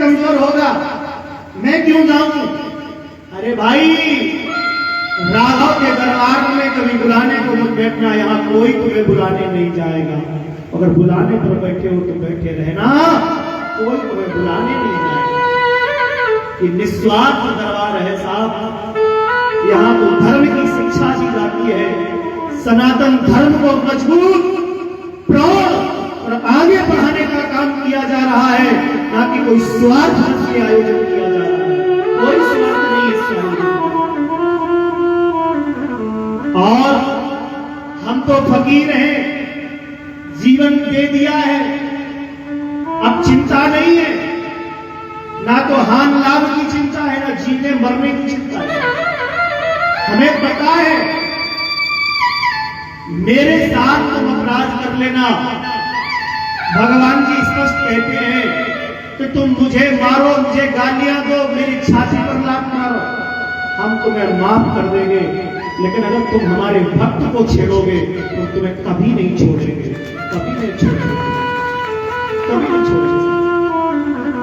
कमजोर होगा, मैं क्यों जाऊं? अरे भाई, राघव के दरबार में कभी बुलाने को मत बैठना, यहाँ कोई तुम्हें बुलाने नहीं जाएगा। अगर बुलाने पर बैठे हो तो बैठे रहना, कोई तुम्हें बुलाने नहीं जाएगा। कि निस्वार्थ दरबार है साहब, यहाँ तो धर्म की शिक्षा दी जाती है, सनातन धर्म को मजबूत प्रौढ़ और आगे बढ़ाने का काम किया जा रहा है, ना कि कोई स्वार्थ से आयोजन किया जा रहा है। कोई स्वार्थ नहीं इसके आयोजन। और हम तो फकीर हैं, जीवन दे दिया है, अब चिंता नहीं है, ना तो हान लाभ की चिंता है, ना जीने मरने की चिंता है। हमें पता है मेरे साथ तुम अपराध कर लेना, भगवान जी स्पष्ट कहते हैं कि तुम मुझे मारो, मुझे गालियां दो, मेरी छाती पर लात मारो, हम तुम्हें माफ कर देंगे। लेकिन अगर तुम हमारे भक्त को छेड़ोगे तो तुम्हें कभी नहीं छोड़ेंगे, कभी नहीं छोड़ेंगे, कभी नहीं छोड़ेंगे।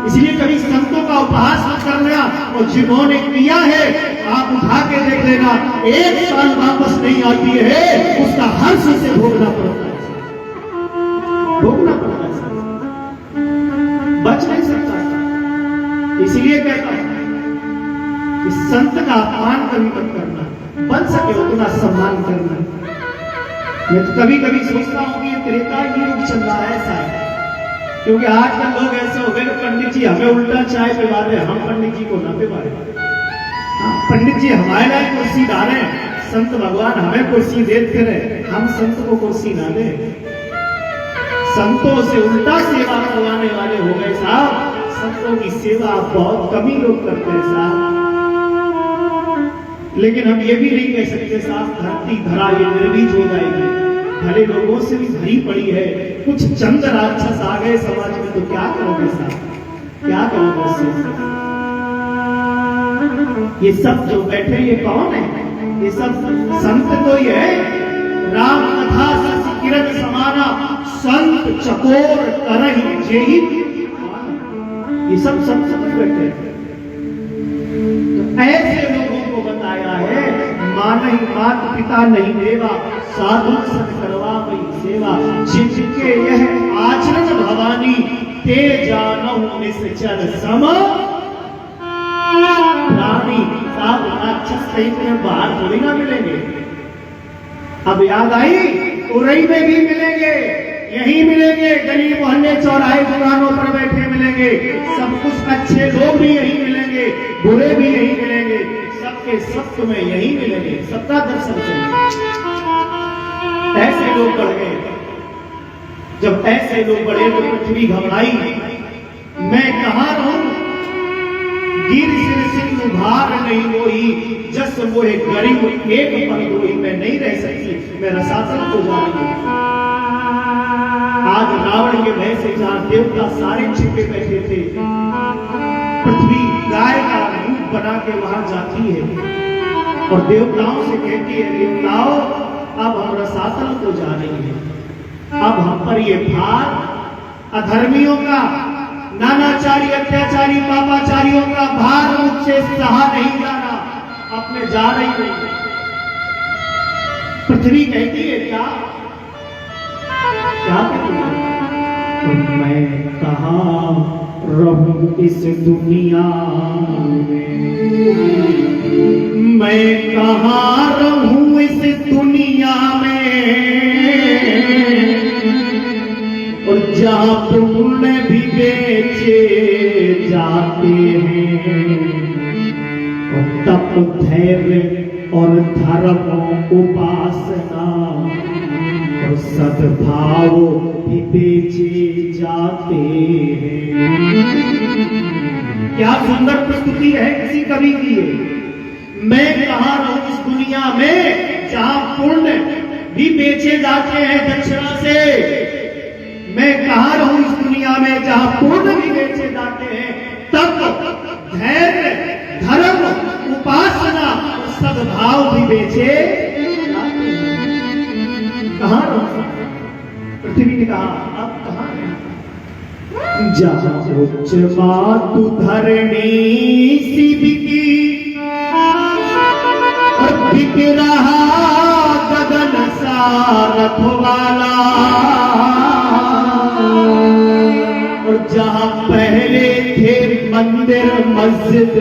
इसलिए कभी संतों का उपहास मत करना, और जिन्होंने किया है आप उठा के देख लेना, एक साल वापस नहीं आती है, उसका हर्ष से भोगना पड़ता है, भोगना पड़ता है, बच नहीं सकता। इसलिए कहता हूं कि संत का अपमान कभी मत करना, बन सके उतना सम्मान करना। मैं तो कभी कभी सोचता हूं कि त्रेता ही युग चल रहा है ऐसा है, क्योंकि आजकल लोग ऐसे हो गए, पंडित जी हमें उल्टा चाय पिला रहे, हम पंडित जी को ना पिला रहे। पंडित जी हमारे लिए कुर्सी डाले, संत भगवान हमें कुर्सी देते रहे, हम संत को कुर्सी ना दे। संतों से उल्टा सेवा करवाने वाले हो गए साहब। संतों की सेवा बहुत कम ही लोग करते हैं साहब। लेकिन हम ये भी नहीं कह सकते साहब धरती धरा ये निर्बीज हो जाएगी, भले लोगों से भी भरी पड़ी है। कुछ चंद राक्षस आ गए समाज में तो क्या करोगे साहब, क्या करोगे इससे? ये सब जो बैठे ये कौन है? ये सब संत तो ही है। राम कथा सच किरण समाना, संत चकोर करहि जेहि। ये सब संत बैठे हैं। तो ऐसे लोगों को बताया है, मानहि मात पिता नहीं देवा, साधु सत करवा वही सेवा। जिनके यह आचरण भवानी, ते जानहु निश्चर सम प्राणी। साहब राक्षस कहीं में बाहर थोड़ी ना मिलेंगे। अब याद आई, उरई में भी मिलेंगे, यही मिलेंगे, गली मोहल्ले चौराहे दुकानों पर बैठे मिलेंगे। सब कुछ अच्छे लोग भी यही मिलेंगे, बुरे भी यही मिलेंगे, सबके सब तुम्हें यही मिलेंगे, सबका दर्शन करेंगे। ऐसे लोग बढ़ गए। जब ऐसे लोग बढ़े तो पृथ्वी घबराई, मैं कहां रहूं? गिर सिर सिंधु भार नहीं होई, जस मोहे गरीब एक पल होई। मैं नहीं रह सकती, मैं रसातल को जा रही हूं। आज रावण के भय से जहां देवता सारे छिपे बैठे थे, पृथ्वी गाय का रूप बना के वहां जाती है और देवताओं से कहती है, देवताओं अब हम रसातल को जा रही है, अब हम पर ये भार अधर्मियों का, नानाचारी अत्याचारी पापाचारियों का भार मुझसे सहा नहीं जा रहा, अपने जा रही नहीं। पृथ्वी कहती है क्या कहती है? तो मैं कहां रहूं इस दुनिया में, मैं कहां रहूं इस दुनिया में, और जहां पुण्य भी बेचे जाते हैं, और तप धैर्य और धर्म उपासना और सद्भाव भी बेचे जाते हैं। क्या सुंदर प्रस्तुति है किसी कवि की। मैं कहां रहूं इस दुनिया में जहां पुण्य भी बेचे जाते हैं दक्षिणा से, मैं कहां रहूं इस दुनिया में जहां पुण्य भी बेचे जाते हैं, तप धैर्य धर्म उपासना और सद्भाव भी बेचे जाते हैं। कहां रहूं? पृथ्वी ने कहा अब कहां है? जहाँ उच्च मातु धरणी शिव की और बिक रहा गगन सारथ वाला, और जहाँ पहले थे मंदिर मस्जिद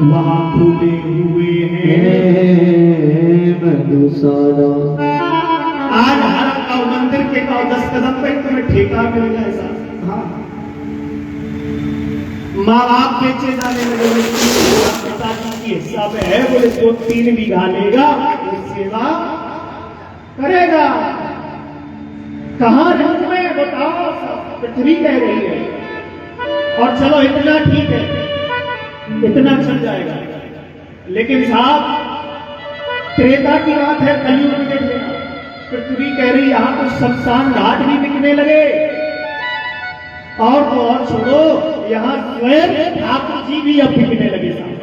वहाँ खुले हुए हैं मधुशाला। आज हर मंदिर के 10 कदम पे तुम्हें ठेका मिलेगा ऐसा। हाँ, माँ बाप बेचे जाने लगे, पिताजी की हिस्सा में है, बोले 2-3 बीघा लेगा, सेवा करेगा। कहाँ रहूं मैं बताओ, पृथ्वी कह रही है। और चलो इतना ठीक है, इतना चल जाएगा, लेकिन साहब त्रेता की बात है, कलयुग में देख लेना, पृथ्वी कह रही यहां तो शमशान घाट भी बिकने लगे। और तो और छोड़ो, यहां स्वयं ठाकुर जी भी अब बिकने लगे साहब,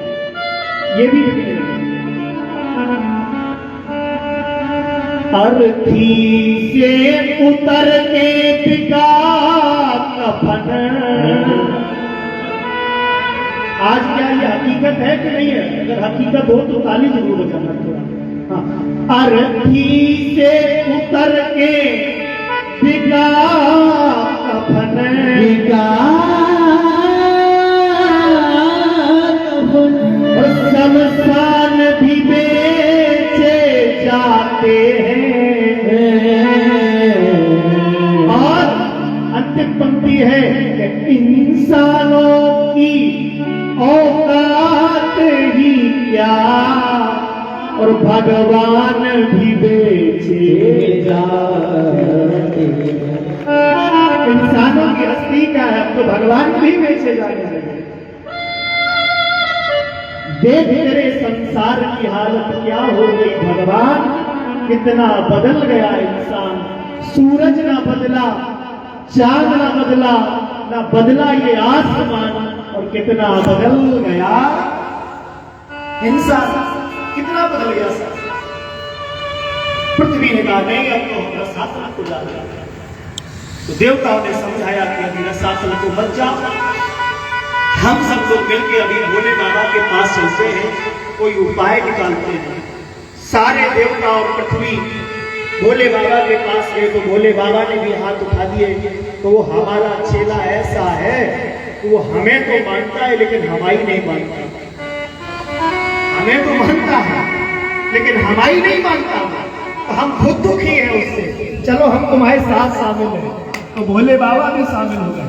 ये भी बिकने लगे। अर्थी से उतर के बिका कफन। आज क्या ये हकीकत है कि नहीं है? अगर हकीकत हो तो ताली जरूर बजाना थोड़ा। हाँ, अर्थी से उतर के बिका कफन, बिका कफन, और शमशान भी बेचे जाते हैं। और अंतिम पंक्ति है कि इंसानों की औकात ही क्या, और भगवान भी बेचे जाते हैं। इंसानों की हस्ती क्या है, तो भगवान भी बेचे जाते हैं। देख तेरे संसार की हालत क्या हो गई भगवान, कितना बदल गया इंसान। सूरज ना बदला, चांद ना बदला, ना बदला ये आसमान, और कितना बदल गया इंसान, कितना बदल गया सर। पृथ्वी ने कहा नहीं, अब तो हमारा शासन को जा रहा है। तो देवताओं ने समझाया कि अभी रसातल को मत जाओ। हम सब लोग मिलकर अभी भोले बाबा के पास चलते हैं, कोई उपाय निकालते हैं। सारे देवता और पृथ्वी भोले बाबा के पास गए, तो भोले बाबा ने भी हाथ उठा दिए। तो वो हमारा चेला ऐसा है, वो हमें तो मानता है लेकिन हमारी नहीं मानता। हमें तो मानता है लेकिन हमारी नहीं मानता, तो हम खुद दुखी हैं उससे। चलो हम तुम्हारे साथ शामिल हैं। तो भोले बाबा भी शामिल हो गए।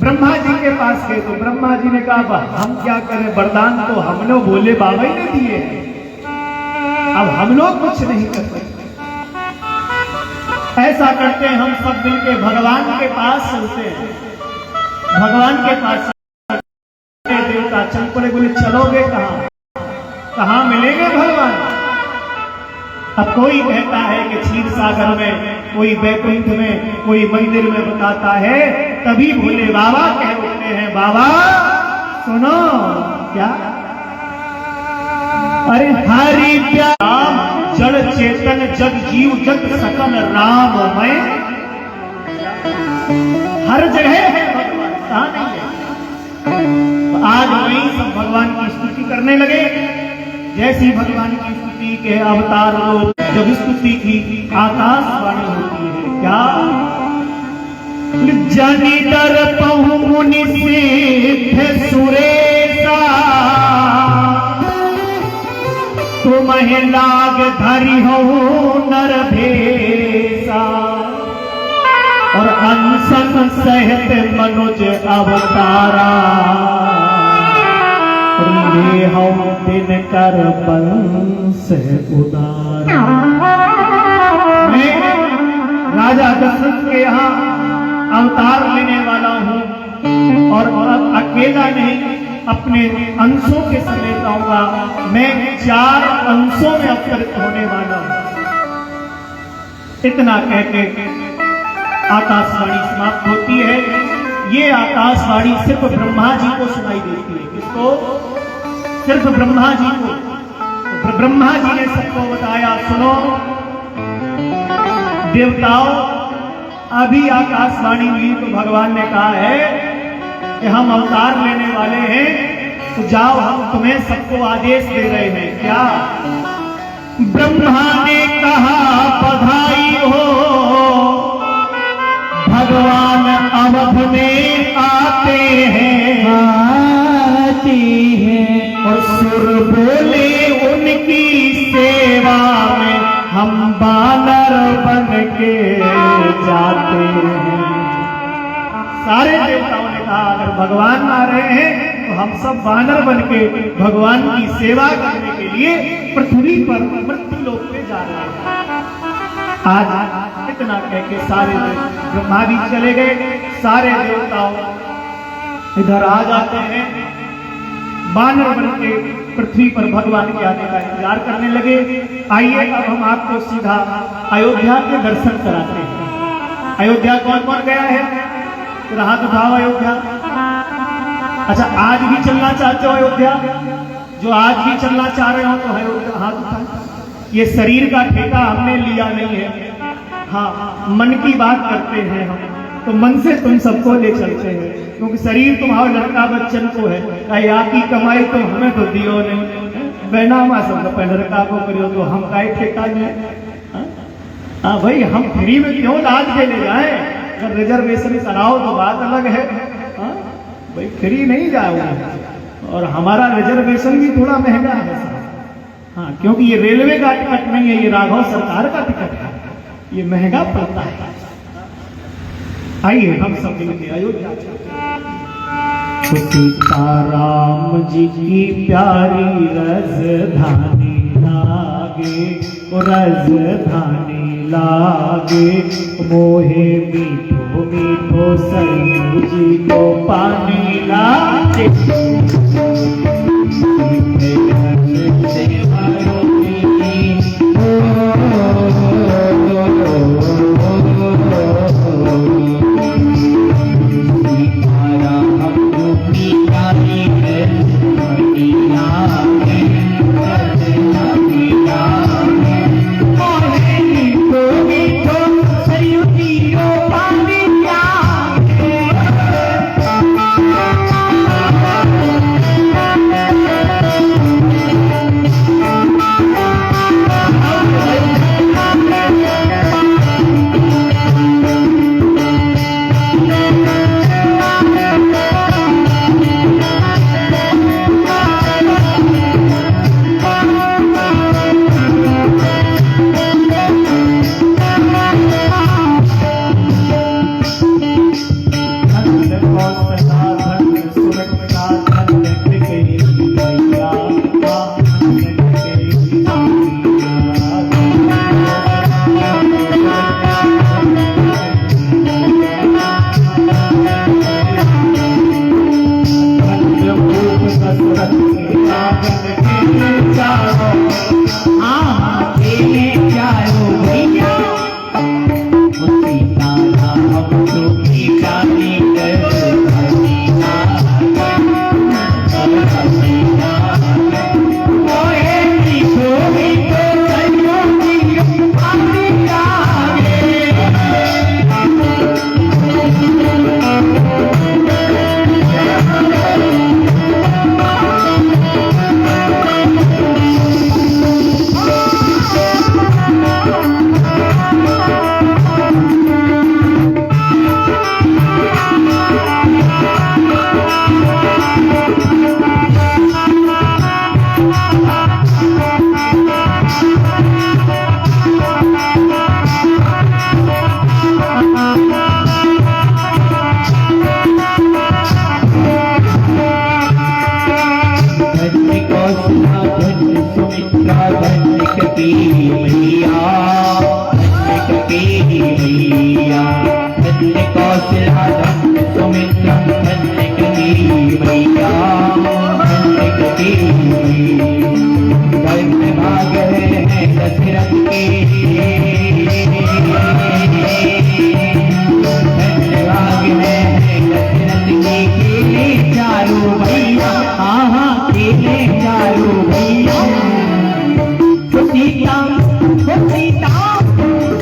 ब्रह्मा जी के पास गए, तो ब्रह्मा जी ने कहा हम क्या करें, वरदान तो हम लोग भोले बाबा ही ने दिए, अब हम लोग कुछ नहीं कर सकते। ऐसा करते हैं, हम सब मिलकर भगवान के पास चलते हैं। भगवान के पास देवता चल पड़े, बोले चलोगे कहाँ, कहाँ मिलेंगे भगवान। अब कोई कहता है कि क्षीर सागर में, कोई बैकुंठ में, कोई मंदिर में बताता है। तभी भोले बाबा कह उठते हैं, बाबा सुनो क्या, अरे हरि प्याम जड़ चेतन जग जीव जग सकल राममय, हर जगह है भगवान, कहाँ नहीं है। आज वही सब भगवान की स्तुति करने लगे। जैसी भगवान की स्तुति के अवतार लोग जब स्तुति की आकाशवाणी होती है, क्या जानी डर पहु मुनि सिद्ध सुरेशा, तुम्हें लाग धरी हो नर भेसा, और अनसन सहित मनुज अवतारा, ये हम दिन कर पंस उदारा। मैं राजा दशरथ के यहाँ अवतार लेने वाला हूँ, और अकेला नहीं, अपने अंशों के समेत आऊंगा। मैं 4 अंशों में अवतरित होने वाला हूँ। इतना कहके आकाशवाणी समाप्त होती है। ये आकाशवाणी सिर्फ ब्रह्मा जी को सुनाई देती है। किसको? सिर्फ ब्रह्मा जी को। तो ब्रह्मा जी ने सबको बताया, सुनो देवताओं, अभी आकाशवाणी हुई तो भगवान ने कहा है कि हम अवतार लेने वाले हैं, तो जाओ हम तुम्हें सबको आदेश दे रहे हैं। क्या? ब्रह्मा ने कहा बधाई हो, भगवान अवध में आते हैं, और सुर बोले उनकी सेवा में हम बानर बन के जाते हैं। सारे देवताओं ने कहा अगर भगवान आ रहे हैं तो हम सब बानर बन के भगवान की सेवा करने के लिए पृथ्वी पर मृत्यु लोक पे जा रहे हैं। आज इतना कह के सारे ब्रह्मा भी चले गए, सारे देवताओं इधर आ जाते हैं, बानर बन के पृथ्वी पर भगवान के आने का इंतजार करने लगे। आइए अब हम आपको सीधा अयोध्या के दर्शन कराते हैं। अयोध्या कौन कौन गया है? फिर हाथ उठाओ अयोध्या। अच्छा, आज भी चलना चाहते हो अयोध्या? जो आज भी चलना चाह रहे हो तो अयोध्या हाथ उठाओ। ये शरीर का ठेका हमने लिया नहीं है, हाँ मन की बात करते हैं हम, तो मन से तुम सबको ले चलते हैं, क्योंकि शरीर तुम्हारे लड़का बच्चन को है, आपकी कमाई तो हमें तो दियो नहीं, बैनामा सब लड़का को करियो तो हम का ठेका नहीं। हाँ भाई, हम फ्री में क्यों लाद के ले जाए? अगर रिजर्वेशन कराओ तो बात अलग है, हाँ भाई फ्री नहीं जाओगे। और हमारा रिजर्वेशन भी थोड़ा महंगा है, हाँ क्योंकि ये रेलवे का टिकट नहीं है, ये राघव सरकार का टिकट है, ये महंगा पड़ता है। आइए हम सब मिलकर अयोध्या सीताराम जी की प्यारी राजधानी लागे, राजधानी लागे, मोहे मीठो मीठो सरयू जी को पानी लागे।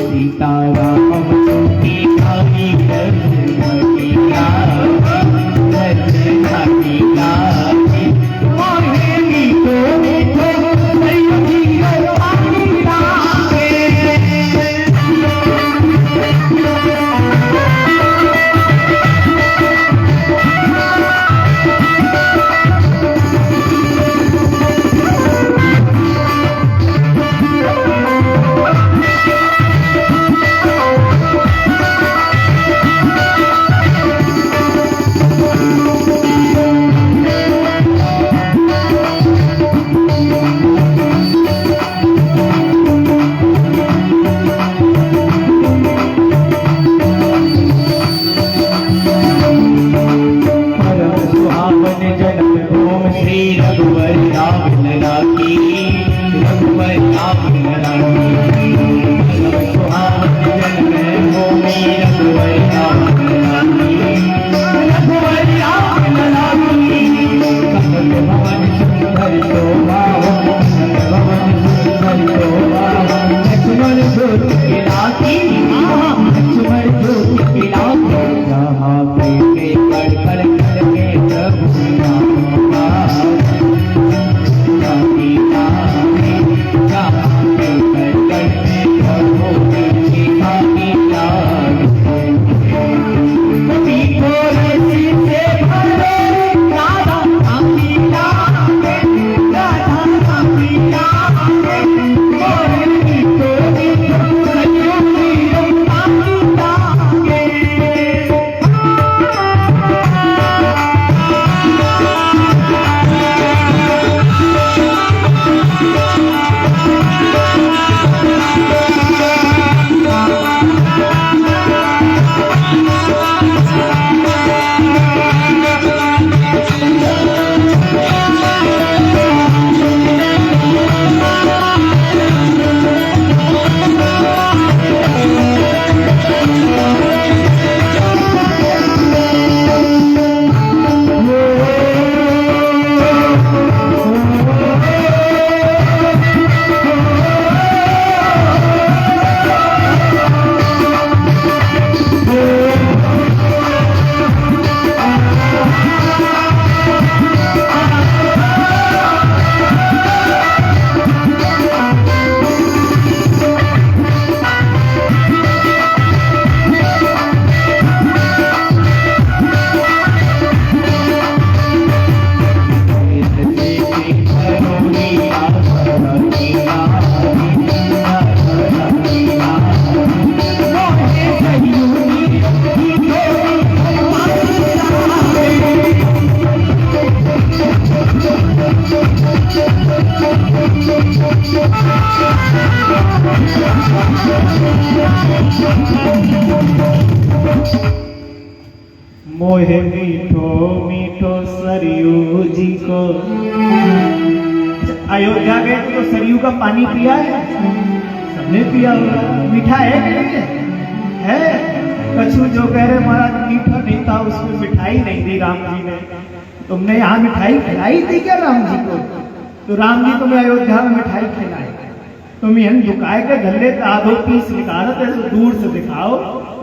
सीताराम की मोहे मीठो मीठो सरयू जी को। अयोध्या गए तो सरयू का पानी पिया है, सबने पिया होगा। मीठा है कि नहीं है? कछु जो कह रहे महाराज मीठा नहीं था, उसमें मिठाई नहीं दी राम जी ने। तुमने यहाँ मिठाई खिलाई थी क्या राम जी को? तो राम जी तुम्हें अयोध्या में मिठाई खिलाई। तुम यह झुकाए के धल्ले आधो पीस निकालते तो दूर से दिखाओ,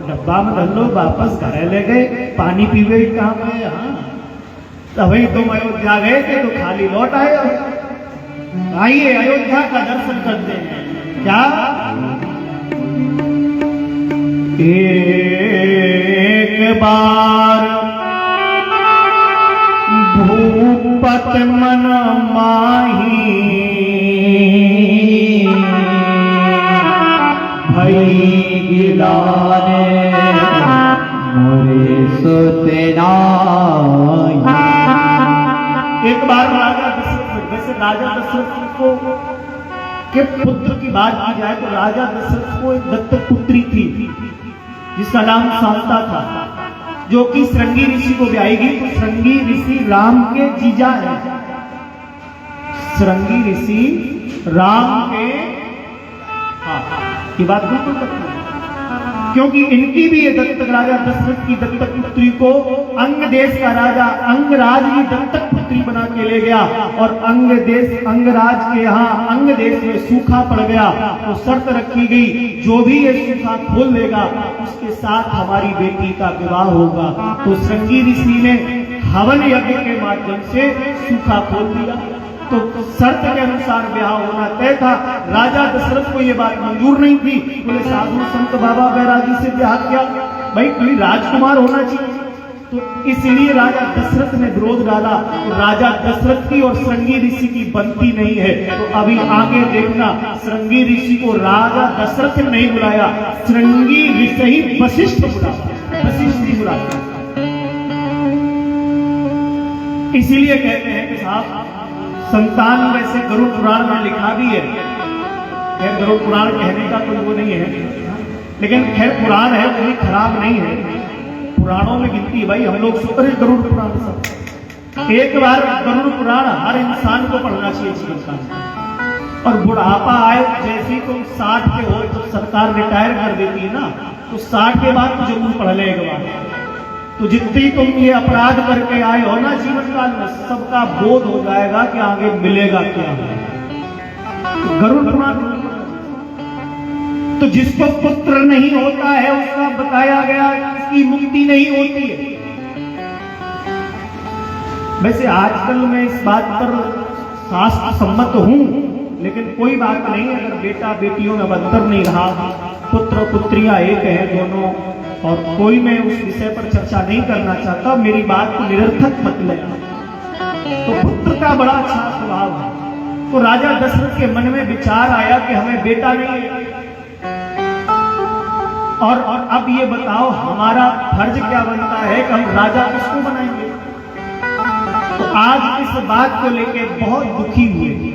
डब्बा में धर लो, वापस घर ले गए, पानी पी गए काम है। हाँ तभी तुम अयोध्या गए थे तो खाली लौट आए हो। आइए अयोध्या का दर्शन करते हैं। क्या एक बार भूपत मन माही भई गिलाने मोरे सुतेना। एक बार राजा दशरथ, वैसे राजा दशरथ को के पुत्र की बात की जाए तो राजा दशरथ को एक दत्तक पुत्री थी जिसका नाम शांता था, जो कि श्रृंगी ऋषि को ब्याहेगी। तो श्रृंगी ऋषि राम के जीजा है। श्रृंगी ऋषि राम के की बात बिल्कुल पक्की है, क्योंकि इनकी भी ये दत्तक राजा दशरथ की दत्तक पुत्री को अंग देश का राजा अंगराज की दत्तक पुत्री बना के ले गया। और अंगराज के यहाँ अंग देश में सूखा पड़ गया तो शर्त रखी गई, जो भी ये सूखा खोल लेगा उसके साथ हमारी बेटी का विवाह होगा। तो श्रृंगी ऋषि ने हवन यज्ञ के माध्यम से सूखा खोल दिया। तो शर्त के अनुसार ब्याह होना तय था। राजा दशरथ को यह बात मंजूर नहीं थी। बोले साधु संत बाबा बैरागी से ब्याह किया, भाई कोई राजकुमार होना चाहिए। तो इसलिए राजा दशरथ ने विरोध डाला। तो राजा दशरथ की और श्रृंगी ऋषि की बनती नहीं है। तो अभी आगे देखना, श्रृंगी ऋषि को राजा दशरथ ने नहीं बुलाया, श्रृंगी ऋषि ही वशिष्ठ बुलाया, वशिष्ठ ही बुलाया। इसीलिए कहते हैं कि साहब संतान वैसे गरुड़ पुराण में लिखा भी है। खैर गरुड़ पुराण कहने का कोई वो नहीं है, लेकिन खैर पुराण है, कोई खराब नहीं है। पुराणों में गिनती है भाई, हम लोग सुपर गरुड़ पुराण सब। एक बार गरुड़ पुराण हर इंसान को पढ़ना चाहिए जीवन का। और बुढ़ापा आए, जैसे ही तुम 60 के हो तो सरकार रिटायर कर देती है ना, तो 60 के बाद तो जरूर पढ़ लेगा। तो जितनी तुम ये अपराध करके आए हो ना जीवन काल में, सबका बोध हो जाएगा कि आगे मिलेगा क्या। तो गरुड़ पुराण, तो जिसको पुत्र नहीं होता है उसका बताया गया इसकी मुक्ति नहीं होती है। वैसे आजकल मैं इस बात पर शास्त्र सम्मत हूं, लेकिन कोई बात नहीं, अगर बेटा बेटियों में अंतर नहीं रहा, पुत्र पुत्रियां एक है दोनों, और कोई मैं उस विषय पर चर्चा नहीं करना चाहता, मेरी बात को निरर्थक मत लेना। तो पुत्र का बड़ा अच्छा स्वभाव है। तो राजा दशरथ के मन में विचार आया कि हमें बेटा नहीं है, और अब ये बताओ हमारा फर्ज क्या बनता है कि हम राजा किसको बनाएंगे। तो आज इस बात को लेकर बहुत दुखी हुए,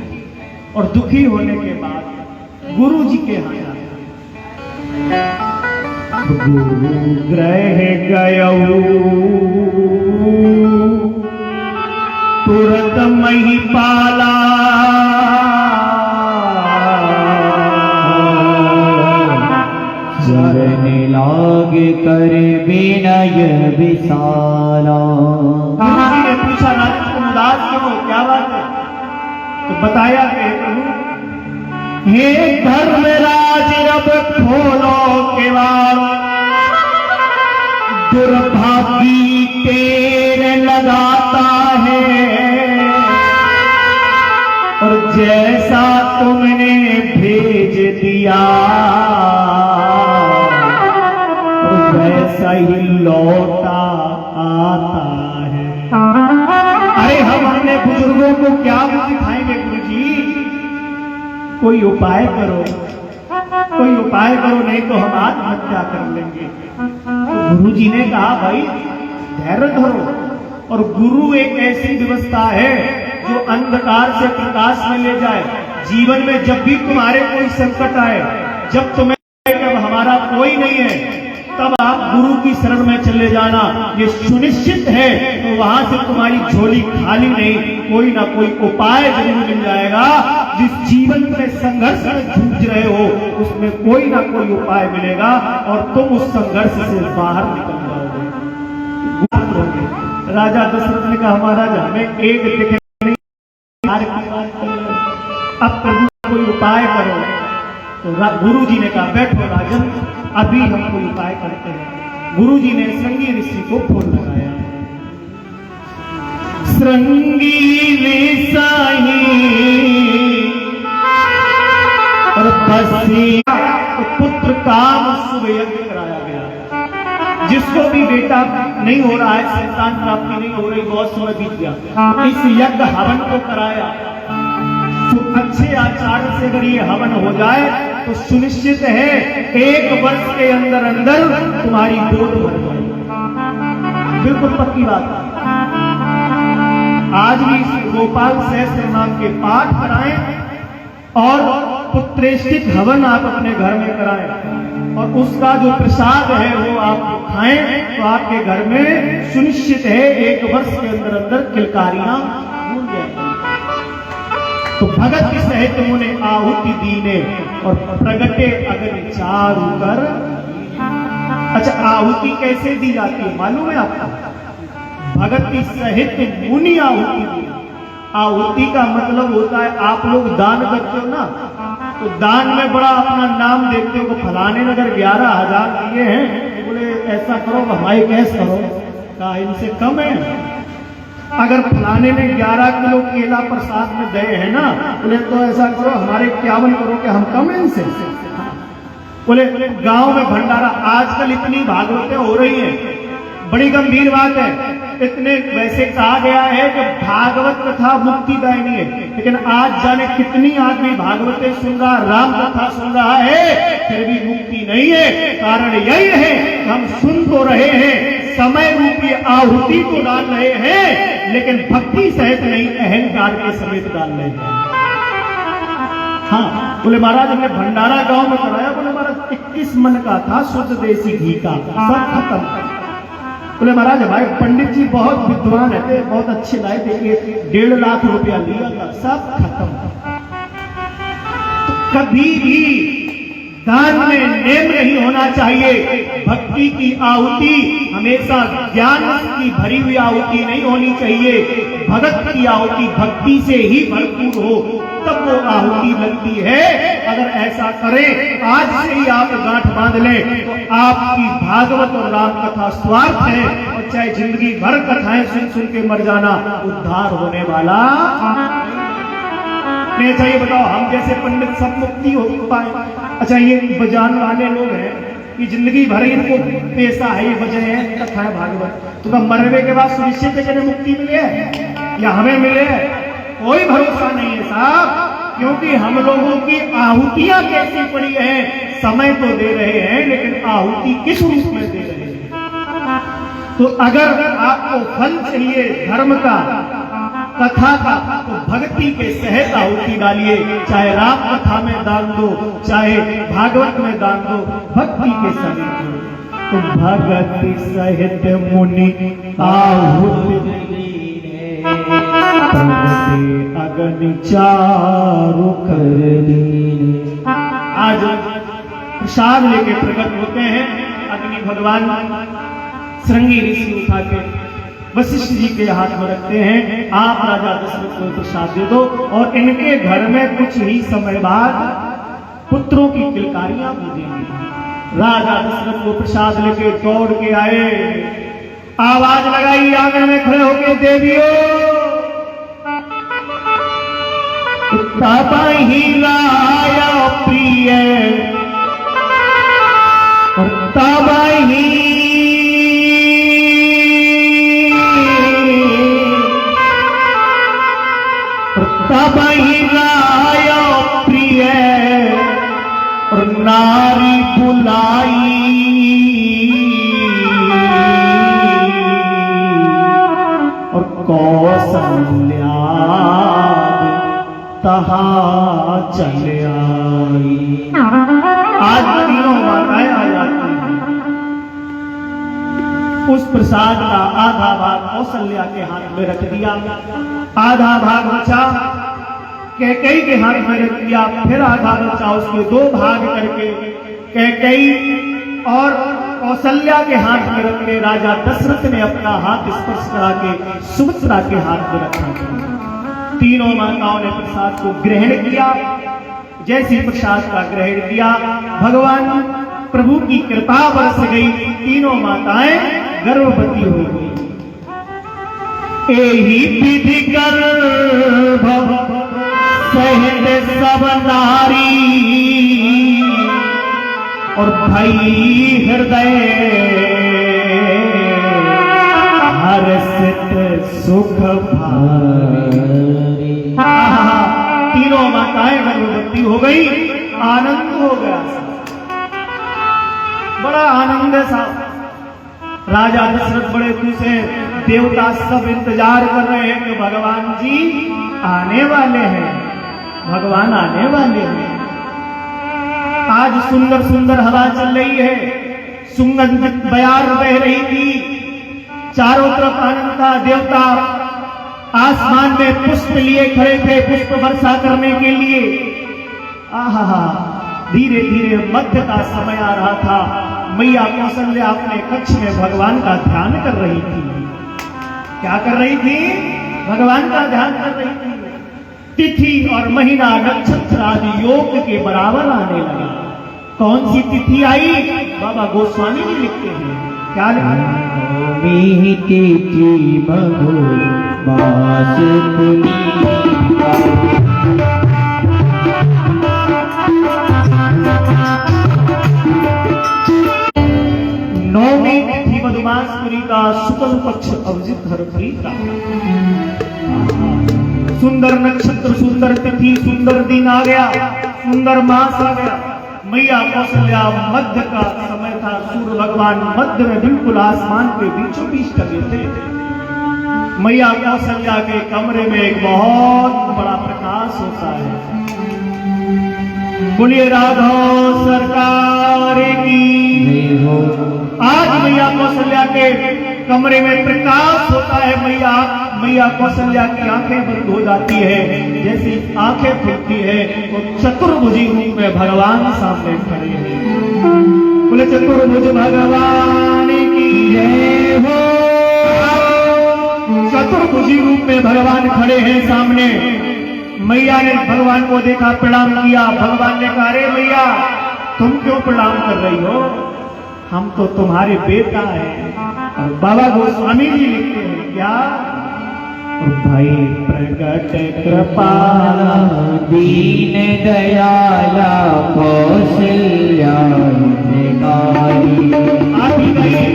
और दुखी होने के बाद गुरु जी के यहाँ गुरु ग्रह गयऊ तुरंत मही पाला, चरण लागे करे विनय विशाला। गुरु जी ने पूछा राजा तुम उदास क्यों हो, क्या बात है। तो बताया कि हे धर्मराज अब खोलो केवाड़, दुर्भागी तेरे लगाता है, और जैसा तुमने भेज दिया वैसा ही लौटा आता है। अरे हम अपने बुजुर्गों को क्या सिखाएंगे गुरु जी, कोई उपाय करो, कोई उपाय करो, नहीं तो हम आत्महत्या कर लेंगे। तो गुरु जी ने कहा भाई धैर्य धरो, और गुरु एक ऐसी व्यवस्था है जो अंधकार से प्रकाश में ले जाए। जीवन में जब भी तुम्हारे कोई संकट आए, जब तुम्हें जब हमारा कोई नहीं है, तब आप गुरु की शरण में चले जाना, ये सुनिश्चित है। तो वहां से तुम्हारी झोली खाली नहीं, कोई ना कोई उपाय जरूर मिल जाएगा। जिस जीवन में संघर्ष में जूझ रहे हो उसमें कोई ना कोई उपाय मिलेगा, और तुम उस संघर्ष से बाहर निकल जाओगे। राजा दशरथ ने कहा महाराज हमें एक दिखे नहीं, अब प्रभु कोई उपाय करो। तो गुरु जी ने कहा बैठो राजन, अभी हम कोई उपाय करते हैं। गुरु जी ने श्रृंगी ऋषि को फूल लगाया। श्रृंगी ऋषि और बसी, तो पुत्र काम शुभ यज्ञ कराया गया। जिसको भी बेटा नहीं हो रहा है, संतान प्राप्ति नहीं हो रही, बहुत समय बीत गया, इस यज्ञ हवन को कराया। तो अच्छे आचार से अगर ये हवन हो जाए तो सुनिश्चित है 1 वर्ष के अंदर अंदर तुम्हारी गोद भर जाएगी, बिल्कुल पक्की बात। आज भी गोपाल सहस्त्र नाम के पाठ कराएं, और पुत्रेष्टिक हवन आप अपने घर में कराएं, और उसका जो प्रसाद है वो आप खाएं, तो आपके घर में सुनिश्चित है 1 वर्ष के अंदर अंदर किलकारियां भूल जाएंगी। तो भगत की सहित मुने आहुति दीने, और प्रगटे अग्नि चारु कर। अच्छा आहुति कैसे दी जाती है मालूम है आपको? भगत की सहित मुनि आहुति दी। आहुति का मतलब होता है आप लोग दान करते हो ना, तो दान में बड़ा अपना नाम देखते हो, फलाने ने अगर 11,000 दिए हैं, बोले ऐसा करो हमारी कैस करो, कहा इनसे कम है। अगर फलाने ने 11 किलो केला प्रसाद में दे है ना, बोले तो ऐसा करो हमारे 51 करो कि हम कम हैं इनसे। बोले गांव में भंडारा, आजकल इतनी भागवतें हो रही हैं, बड़ी गंभीर बात है। इतने वैसे कहा गया है कि भागवत कथा मुक्तिदायिनी है, लेकिन आज जाने कितनी आदमी भागवतें सुन रहा, राम कथा सुन रहा है, फिर भी मुक्ति नहीं है। कारण यही है कि हम सुन तो रहे हैं, समय रूपी आहुति तो डाल रहे हैं, लेकिन भक्ति सहित नहीं, अहंकार के समेत डाल रहे हैं। हाँ बोले महाराज हमने भंडारा गांव में कराया, बोले महाराज 21 मन का था, शुद्ध देसी घी का, सब खत्म। बोले महाराज हमारे पंडित जी बहुत विद्वान है, बहुत अच्छे लाए, देखिए 1.5 लाख रुपया लिया था, सब खत्म। कभी भी दान में नेम नहीं होना चाहिए। भक्ति की आहुति हमेशा ज्ञान की भरी हुई आहुति नहीं होनी चाहिए। भगत की आहुति भक्ति से ही भरपूर हो तब वो आहुति लगती है। अगर ऐसा करें, आज से ही आप गांठ बांध लें तो आपकी भागवत और राम कथा स्वार्थ है, और चाहे जिंदगी भर कथाएं सुन सुन के मर जाना, उद्धार होने वाला नहीं चाहिए। बताओ, हम जैसे पंडित सब मुक्ति हो पाए? अच्छा, ये बजान वाले लोग हैं कि जिंदगी भर इनको पैसा है, ये बजे हैं कथाएं भागवत, तो मरने के बाद सुनिश्चित है कि मुक्ति मिले है या हमें मिले है? कोई भरोसा नहीं है साहब, क्योंकि हम लोगों की आहुतियां कैसी पड़ी है। समय तो दे रहे हैं, लेकिन आहुति किस रूप में दे रहे हैं? तो अगर आपको फल चाहिए धर्म का, कथा का, तो भक्ति के सहित आहुति डालिए। चाहे राम कथा में दान दो, चाहे भागवत में दान दो, भक्ति के सहित दो। तो भक्ति सहित मुनि आहुति अगन चारु कर दीने। आज प्रसाद लेके प्रकट होते हैं अग्नि भगवान। श्रृंगी ऋषि उठा के वशिष्ठ जी के हाथ में रखते हैं, आप राजा दशरथ को प्रसाद दे दो। और इनके घर में कुछ ही समय बाद पुत्रों की किलकारियां गूंजेंगी। राजा दशरथ को प्रसाद लेके दौड़ के आए, आवाज लगाई आंगन में खड़े होके, देवियों तब ही लाया प्रिय और तब ही लाया प्रिय और नारी बुलाई और कौशल्या तहा चल आई। आज तीनों माताएं आ जाती हैं। उस प्रसाद का आधा भाग कौशल्या के हाथ में रख दिया, आधा भाग बचा कैकेयी के हाथ में रख दिया, फिर आधा बचा उसके दो भाग करके कैकेयी और कौशल्या के हाथ में रख के राजा दशरथ ने अपना हाथ स्पर्श करा के सुमित्रा के हाथ में रखा। तीनों माताओं ने प्रसाद को ग्रहण किया। जैसे प्रसाद का ग्रहण किया, भगवान प्रभु की कृपा बरस गई। तीनों माताएं गर्भवती हो गई। एही विधि कर सहित सब नारी और भई हृदय हर्षित सुख भारी। तीनों माताएं गर्भवती हो गई, आनंद हो गया, बड़ा आनंद है साहब। राजा दशरथ बड़े खुश हैं, देवता सब इंतजार कर रहे हैं कि भगवान जी आने वाले हैं, भगवान आने वाले हैं। आज सुंदर सुंदर हवा चल रही है, सुगंधित बयार बह रही थी, चारों तरफ आनंद था। देवता आसमान में पुष्प लिए खड़े थे, पुष्प वर्षा करने के लिए। आहा, धीरे धीरे मध्य का समय आ रहा था। मैया कौशल्या अपने कक्ष में भगवान का ध्यान कर रही थी। क्या कर रही थी? भगवान का ध्यान कर रही थी। तिथि और महीना नक्षत्र आदि योग के बराबर आने लगा। कौन सी तिथि आई? बाबा गोस्वामी जी लिखते हैं, क्या तिथि मधु मास नौवीं तिथि मधुमासपुरी का शुक्ल पक्ष अवजित हरफरी का सुंदर नक्षत्र, सुंदर तिथि, सुंदर दिन आ गया, सुंदर मास आ गया। मैया कौशल्या मध्य का समय था। सूर्य भगवान मध्य में बिल्कुल आसमान के बीचों बीच लगे थे। मैया कौशल्या के कमरे में एक बहुत बड़ा प्रकाश होता है। बोलिए राघव सरकार की। आज मैया कौशल्या के कमरे में प्रकाश होता है। मैया मैया कौशल्या की आंखें बंद हो जाती है। जैसी आंखें खुलती है तो चतुर्भुजी रूप में भगवान सामने खड़े हैं। बोले चतुर्भुज भगवान की जय हो। चतुर्भुजी रूप में भगवान खड़े हैं सामने। मैया ने भगवान को देखा, प्रणाम किया। भगवान ने कहा, अरे मैया तुम क्यों प्रणाम कर रही हो, हम तो तुम्हारे बेटा हैं। और बाबा गोस्वामी जी लिखते हैं क्या, भाई प्रगट कृपाला दीन दयाला कौशल्या गारी आती गई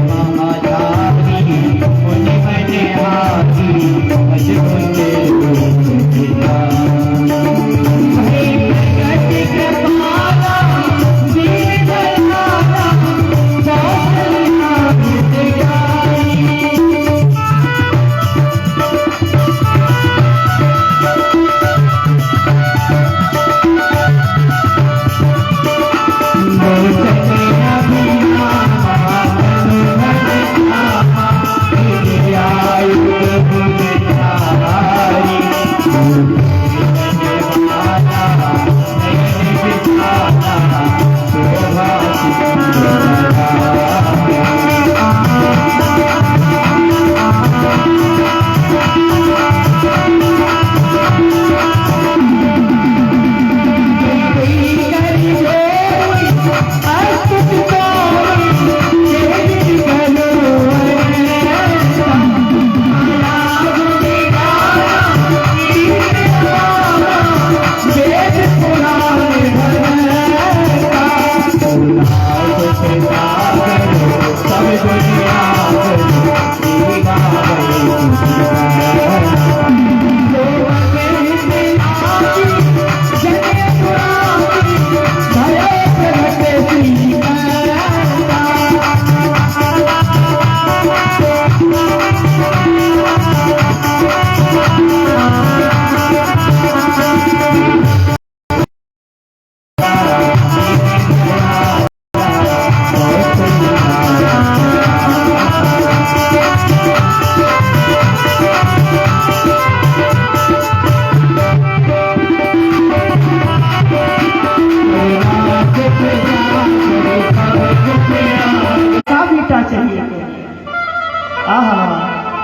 महाधारी मुनि बने हाथी अजगुण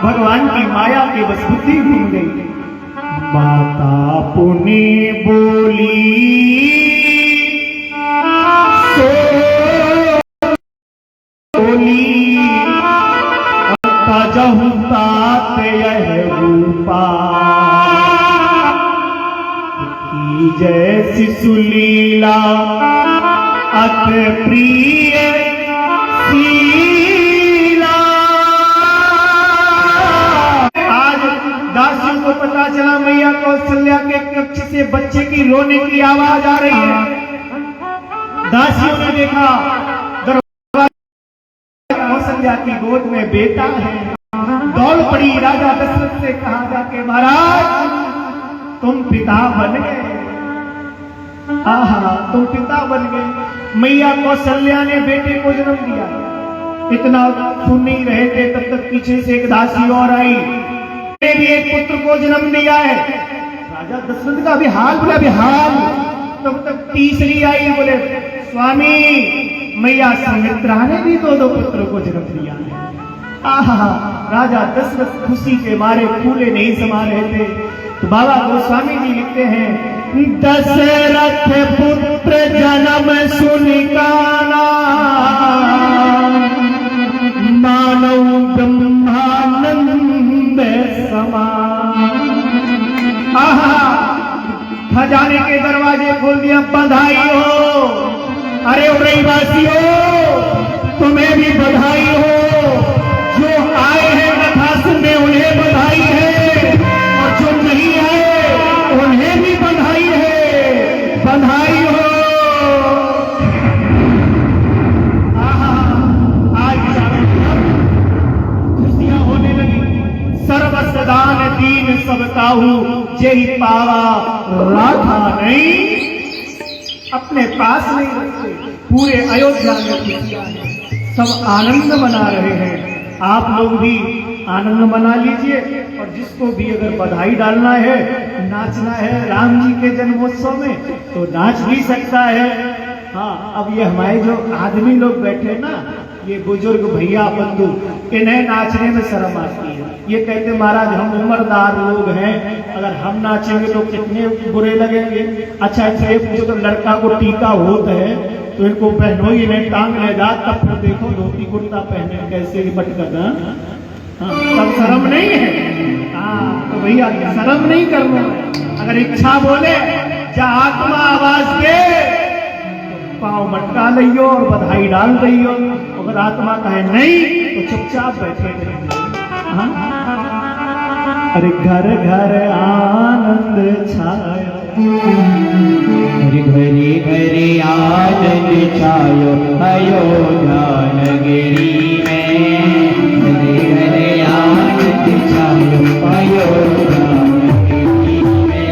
भगवान की माया की बस बुद्धि घूम गई। माता पुनि बोली तजहु तात यह रूपा की जैसी सुलीला अति प्रिय दासियों को पता चला मैया कौशल्या के कक्ष से बच्चे की रोने की आवाज आ रही है। दासियों ने देखा दरबार कौशल्या की गोद में बेटा है। दौड़ पड़ी, राजा दशरथ से कहा जाके, महाराज तुम पिता बन गए। आहा, तुम पिता बन गए। मैया कौशल्या ने बेटे को जन्म दिया। इतना सुन नहीं रहे थे तब तक पीछे से एक दासी और आई, भी एक पुत्र को जन्म दिया है। राजा दशरथ का भी हाल बोला, भी हाल। तब तक तीसरी आई, बोले स्वामी मैया सुमित्रा ने भी दो पुत्रों को जन्म दिया है। आहा, राजा दशरथ खुशी के मारे फूले नहीं समा रहे थे। तो बाबा गोस्वामी जी लिखते हैं, दशरथ पुत्र जन्म सुनिकाना मानव ब्रह्मानंद आहा, खजाने के दरवाजे खोल दिया। बधाई हो, अरे उरईवासियों तुम्हें भी बधाई हो। जो आए हैं कथा सुनने उन्हें बधाई है, और जो नहीं आए उन्हें भी बधाई है। बधाई हो। आहा, आज खुशियां होने लगी। सर्वसदान दीन सब ताहू जेहि पावा राधा नहीं, अपने पास नहीं रखते। पूरे अयोध्या में खुशियां हैं, सब आनंद मना रहे हैं। आप लोग भी आनंद मना लीजिए। और जिसको भी अगर बधाई डालना है, नाचना है राम जी के जन्मोत्सव में, तो नाच भी सकता है। हाँ, अब ये हमारे जो आदमी लोग बैठे ना, ये बुजुर्ग भैया बंधु, इन्हें नाचने में शर्म आती है। ये कहते महाराज हम उम्रदार लोग हैं, अगर हम नाचेंगे तो कितने बुरे लगेंगे। अच्छा ये पूछो तो लड़का को टीका होता है तो इनको पहनो ही नहीं, टांग ले जा, तब फिर देखो धोती कुर्ता पहने कैसे भटकत। हाँ, तब शर्म नहीं है। हाँ, तो भैया शर्म नहीं करना। अगर इच्छा बोले जा आत्मा आवाज दे, पाँव मटका लियो और बधाई डाल दियो। अगर आत्मा कहे नहीं तो चुपचाप बैठे रहिए। हाँ? अरे घर घर आनंद छाया, घरे घरे आनंद छायो अयोध्या नगरी में। घरे घरे आनंद छायो अयोध्या नगरी में।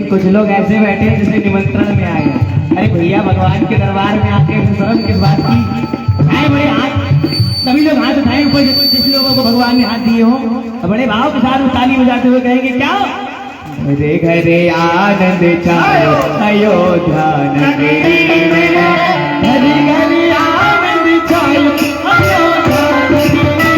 कुछ लोग ऐसे बैठे हैं जैसे निमंत्रण में आए हैं। अरे भैया भगवान के दरबार में आके शर्म किस बात की? आए बड़े हाथ, सभी लोग हाथ उठाए ऊपर, जिस लोगों को भगवान ने हाथ दिए हो, बड़े भाव के साथ ताली बजाते हुए कहेंगे क्या? घरे घरे आनंद छायो अयोध्या नगरी में। घरे घरे आनंद छायो अयोध्या नगरी में।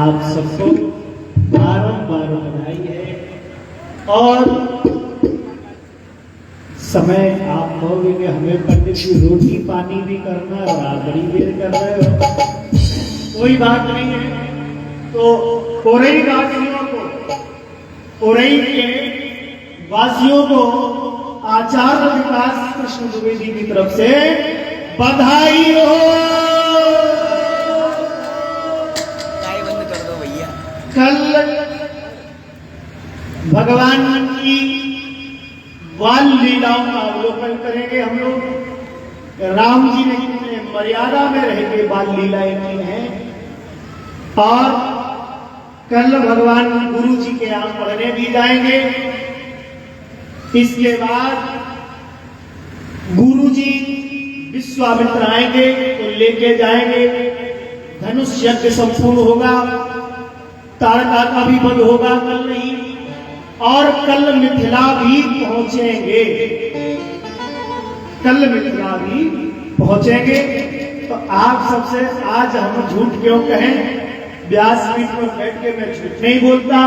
आप सबको बारंबार बधाई है। और समय आप कहोगे कि हमें पंडित की रोटी पानी भी करना है और आप बड़ी देर कर रहे हो, कोई बात नहीं है। तो कोरई वासियों को, कोरई के वासियों को आचार्य विकास कृष्ण द्विवेदी की तरफ से बधाई हो। बंद कर दो भैया। कल भगवान की बाल लीलाओं का अवलोकन करेंगे हम लोग। राम जी ने कितने मर्यादा में रह के बाल लीलाएं की हैं। और कल भगवान गुरु जी के यहाँ पढ़ने भी जाएंगे। इसके बाद गुरु जी विश्वामित्र आएंगे तो लेके जाएंगे। धनुष यज्ञ संपूर्ण होगा, तारका का भी वध होगा कल नहीं। और कल मिथिला भी पहुंचेंगे, कल मिथिला भी पहुंचेंगे। तो आप सबसे आज हम झूठ क्यों कहें, व्यासपीठ पर बैठ के मैं झूठ नहीं बोलता।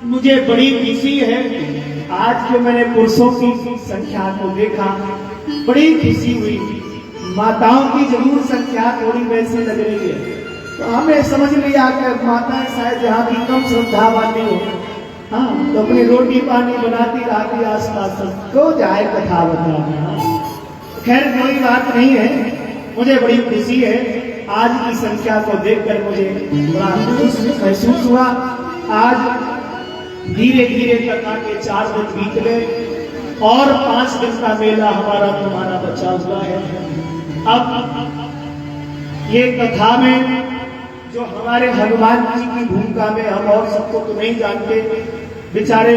मुझे बड़ी खुशी है आज के मैंने पुरुषों की संख्या को देखा, बड़ी खुशी हुई। माताओं की जरूर संख्या थोड़ी वैसी लग रही है, तो हमें समझ लिया कि माताएं शायद यहाँ की कम श्रद्धा वाली हो। हाँ, तो अपनी रोटी पानी बनाती रहती आसपास सबको जाए कथा बताना। खैर कोई बात नहीं है, मुझे बड़ी खुशी है आज की संख्या को देखकर, मुझे बड़ा महसूस हुआ। आज धीरे धीरे कथा के 4 दिन बीत गए और 5 दिन का मेला हमारा तुम्हारा बचा हुआ है। अब ये कथा में जो हमारे हनुमान जी की भूमिका में हम और सबको तो नहीं जानते, बेचारे